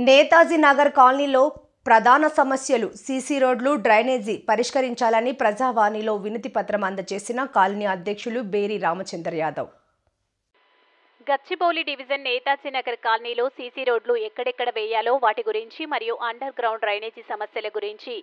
నేతాజీ నగర్ కాలనీలో ప్రధాన సమస్యలు సీసీ రోడ్లు, డ్రైనేజీ పరిష్కరించాలని ప్రజావాణిలో వినతి పత్రం అందజేసిన కాలనీ అధ్యక్షులు బేరి రామచంద్ర యాదవ్. గచ్చిబౌలి డివిజన్ నేతాజీ నగర్ కాలనీలో సీసీ రోడ్లు ఎక్కడెక్కడ వేయాలో వాటి గురించి మరియు అండర్ గ్రౌండ్ డ్రైనేజీ సమస్యల గురించి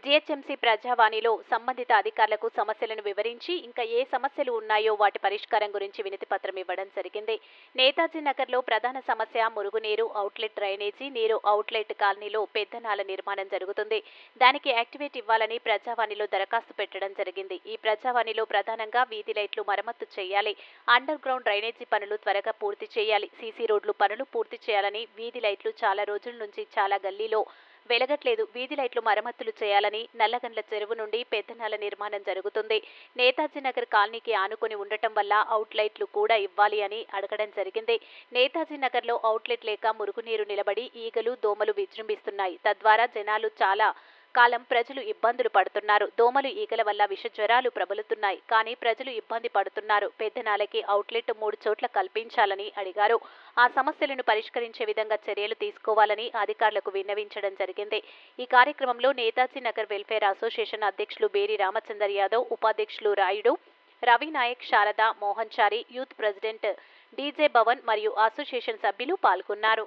జీహెచ్ఎంసీ ప్రజావాణిలో సంబంధిత అధికారులకు సమస్యలను వివరించి ఇంకా ఏ సమస్యలు ఉన్నాయో వాటి పరిష్కారం గురించి వినతి పత్రం ఇవ్వడం జరిగింది. నేతాజీ నగర్లో ప్రధాన సమస్య మురుగునీరు అవుట్లెట్ డ్రైనేజీ నీరు అవుట్లెట్ కాలనీలో పెద్దనాల నిర్మాణం జరుగుతుంది. దానికి యాక్టివేట్ ఇవ్వాలని ప్రజావాణిలో దరఖాస్తు పెట్టడం జరిగింది. ఈ ప్రజావాణిలో ప్రధానంగా వీధి లైట్లు మరమ్మతు చేయాలి, అండర్ గ్రౌండ్ డ్రైనేజీ పనులు త్వరగా పూర్తి చేయాలి, సీసీ రోడ్లు పనులు పూర్తి చేయాలని, వీధి లైట్లు చాలా రోజుల నుంచి చాలా గల్లీలో వెలగట్లేదు, వీధి లైట్లు మరమ్మతులు చేయాలని, నల్లగండ్ల చెరువు నుండి పెద్దనాల నిర్మాణం జరుగుతుంది, నేతాజీ నగర్ కాలనీకి ఆనుకొని ఉండటం వల్ల అవుట్ లైట్లు కూడా ఇవ్వాలి అని అడగడం జరిగింది. నేతాజీ నగర్లో అవుట్లెట్ లేక మురుగునీరు నిలబడి ఈగలు దోమలు విజృంభిస్తున్నాయి. తద్వారా జనాలు చాలా కాలం ప్రజలు ఇబ్బందులు పడుతున్నారు. దోమలు ఈగల వల్ల విష జ్వరాలు ప్రబలుతున్నాయి. కానీ ప్రజలు ఇబ్బంది పడుతున్నారు. పెద్దనాలకి అవుట్లెట్ 3 చోట్ల కల్పించాలని అడిగారు. ఆ సమస్యలను పరిష్కరించే విధంగా చర్యలు తీసుకోవాలని అధికారులకు విన్నవించడం జరిగింది. ఈ కార్యక్రమంలో నేతాజీ నగర్ వెల్ఫేర్ అసోసియేషన్ అధ్యక్షులు బేరి రామచంద్ర యాదవ్, ఉపాధ్యక్షులు రాయుడు, రవి నాయక్, శారద, మోహన్ చారి, యూత్ ప్రెసిడెంట్ డీజే భవన్ మరియు అసోసియేషన్ సభ్యులు పాల్గొన్నారు.